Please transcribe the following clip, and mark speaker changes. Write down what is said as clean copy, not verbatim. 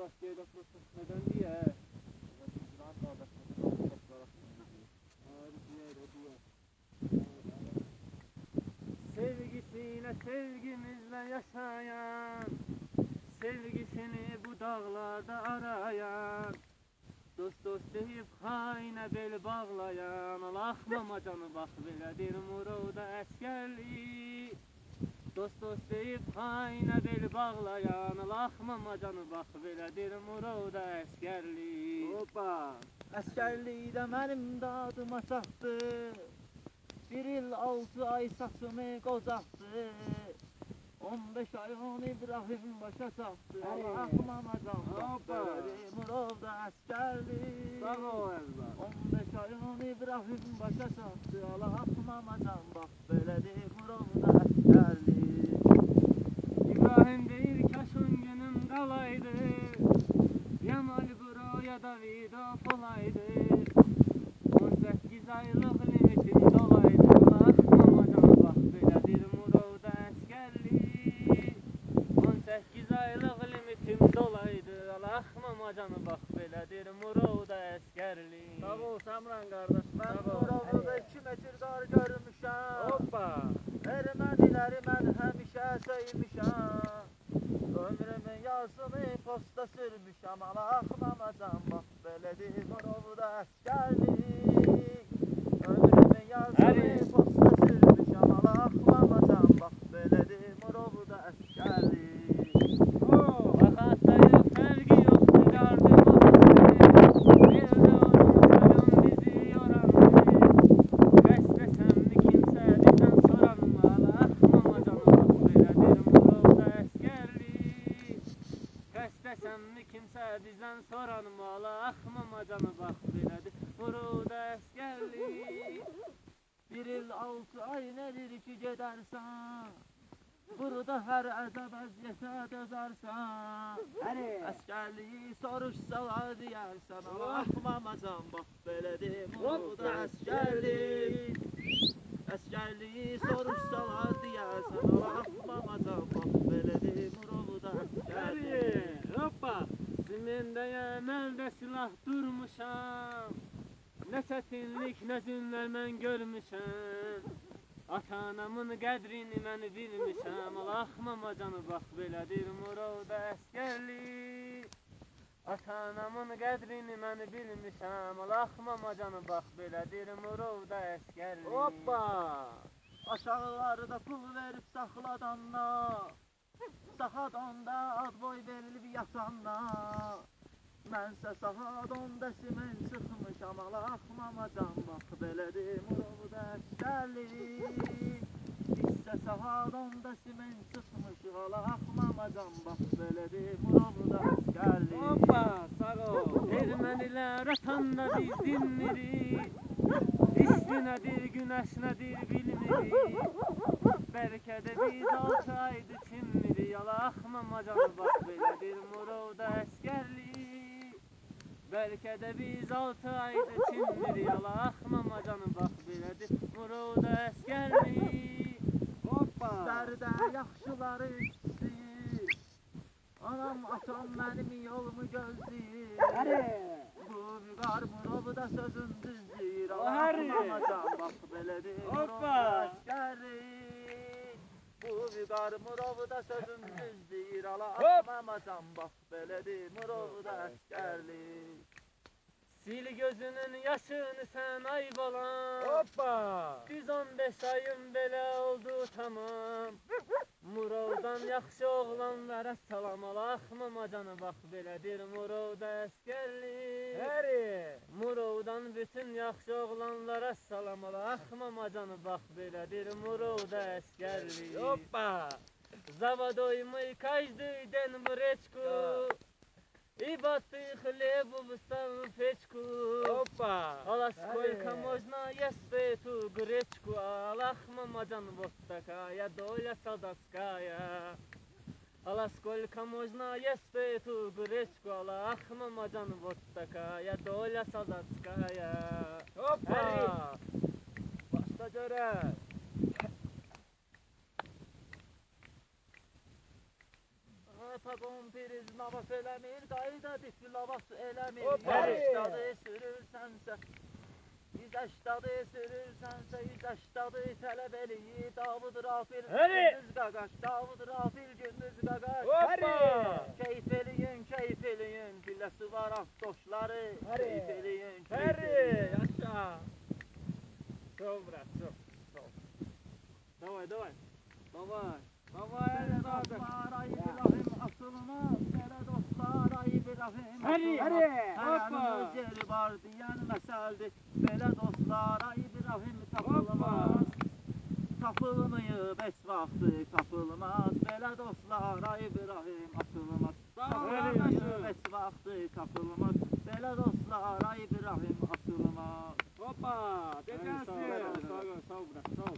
Speaker 1: Rossiya dostluq neden diye?
Speaker 2: Bizden kardeşimizin oldu toplara şimdi.
Speaker 1: Sevgisine sevgimizle yaşayan, sevgisini bu dağlarda arayan, dost dost deyip haine bel bağlayan, Allah'ma canı bak belədir Murovda əsgərlik. Dost dost deyip haine bel bağlayan, Allah'ma canı bak belədir Murovda əsgərlik.
Speaker 2: Hoppa! Əsgərlikdə mənim dadıma çatdı. 1 il 6 ay saçımı qocaqdı. 15 ay on İbrahim başa çatdı. Allah'ıma can bak belədir Murovda əsgərlik.
Speaker 1: Sağ ol əzbər.
Speaker 2: 15 ay on İbrahim başa çatdı. Allah'ıma can bak belədir Murovda əsgərlik.
Speaker 1: İbrahim deyir kaşın günüm qalaydı, Yamal buraya Davidov olaydı. 18 aylıq limitim dolaydı, Allah'ıma canı bak belədir Murovda əsgərlik. 18 aylıq limitim dolaydı, Allah'ıma canı bak belədir Murovda əsgərlik.
Speaker 2: Sağ ol Samran qardaş. Mən
Speaker 1: Sağ ol.
Speaker 2: Murovda 2 metr qar görmüşəm.
Speaker 1: Hoppa!
Speaker 2: Erməniləri mən həmişə söymişəm. Ömrümün yazını posta sürmüşəm. Allah'ıma can bax belədir Murovda əsgərlik. Ömrümün yazını posta sürmüşəm. Allah'ıma can bax belədir Murovda əsgərlik.
Speaker 1: Vaxatdayı fərqi yoxdur qardım oranı, bizi yoranı. Qəsdəsəmmi kimsə bizdən soranma, Allah'ıma canı bak belədir Murovda əsgərlik. Qəsdəsəmmi kimsə bizdən soranma, Allah'ıma canı bak belədir Murovda əsgərlik.
Speaker 2: 1 il 6 ay nedir ki gedərsən? Burada hər əzəb əziyyətə dözərsən. Əsgərliyi soruşsalar deyərsən. Allah'ıma can bax belədir Murovda əsgərlik. Əsgərliyi soruşsalar deyərsən. Allah'ıma can bax belədir Murovda əsgərlik.
Speaker 1: Hoppa! Zimməndəyə əldə silah durmuşam, nə çətinlik, nə zülmlər mən görmüşəm. Ata-anamın qədrini mən bilmişəm, Allah'ıma canı bax belədir Murovda əsgərlik. Ata-anamın qədrini mən bilmişəm, Allah'ıma canı bax belədir Murovda əsgərlik.
Speaker 2: Hoppa! Aşağılarda pul verib saxladanlar, saat 10'da ad boy verilib yatanlar. Mənsə saat 10'da simen çıxmışam, Allah'ıma can bax belədir Murovda əsgərlik. İşte saat 10'da simen çıxmışıq, Allah'ıma can bax belədir Murovda əsgərlik.
Speaker 1: Hoppa! Sağ ol! Ermənilər atanda biz dinmirik, isti nədir, günəş nədir bilmirik. Bəlkə də biz 6 aydır çinmirik, Allah'ıma canı bax belədir Murovda əsgərlik. Bəlkə də biz 6 aydır çinmirik, Allah'ıma canı bax belədir Murovda əsgərlik. Hoppa!
Speaker 2: Dərdə yaxşıları istəyir, anam atam mənim yolumu gözləyir. Bu vüqar Murovda sözün düzdür, Allah'ıma can bax belədir Murovda əsgərlik. Bu vüqar Murovda sözün düzdür, Allah'ıma can bax belədir Murovda əsgərlik.
Speaker 1: Sil gözünün yaşını sən ay balam,
Speaker 2: Hoppa!
Speaker 1: Düz 15 ayım belə oldu tamam. Murovdan yaxşı oğlanlara salam, Allah'ıma canı bax belədir Murovda əsgərlik. Murovdan bütün yaxşı oğlanlara salam, Allah'ıma canı bax belədir Murovda əsgərlik.
Speaker 2: Hoppa!
Speaker 1: Zavadoy каждый день в речку, и баты хлебу вставил в печку.
Speaker 2: Hoppa!
Speaker 1: Алла, сколько можно есть эту гречку, Allah'ıma can вот такая доля солдатская. Алла, сколько можно есть эту гречку, Allah'ıma can вот такая доля солдатская.
Speaker 2: Hoppa! Başta görək. Paqon priz lavas eləmir, qayda dişli lavas eləmir.
Speaker 1: Hoppa!
Speaker 2: 180'ı sürürsənsə, 180'ı sürürsənsə, 180'ı tələb eləyi. Davud Rafil,
Speaker 1: Hadi!
Speaker 2: Gündüz Qaqaş, Davud Rafil, Gündüz Qaqaş.
Speaker 1: Hoppa!
Speaker 2: Keyf eləyin, billəsi var avtoşları.
Speaker 1: Hadi!
Speaker 2: Keyf eləyin,
Speaker 1: Harry, yaşa. Sol bırak, sol. Sol. Давай, давай.
Speaker 2: Davay.
Speaker 1: Давай,
Speaker 2: Belə
Speaker 1: hadi kardeş.
Speaker 2: dostlar, ay İbrahim asılmaz. Belə dostlar, ay İbrahim
Speaker 1: Hadi,
Speaker 2: asılmaz.
Speaker 1: hadi,
Speaker 2: Həyənin
Speaker 1: hoppa.
Speaker 2: öz yeri var deyən məsəldir. Belə dostlar, ay İbrahim tapılmaz.
Speaker 1: Hoppa.
Speaker 2: Tapılmayıb heç vaxtı tapılmaz. Belə dostlar, ay İbrahim asılmaz.
Speaker 1: Sağ ol,
Speaker 2: Tapılmayıb
Speaker 1: qardaşım.
Speaker 2: heç vaxtı tapılmaz. Belə dostlar, ay İbrahim asılmaz.
Speaker 1: Hoppa.
Speaker 2: Hadi,
Speaker 1: Beklersin.
Speaker 2: sağ ol,
Speaker 1: Sağ ol, sağ ol bırak, sağ ol.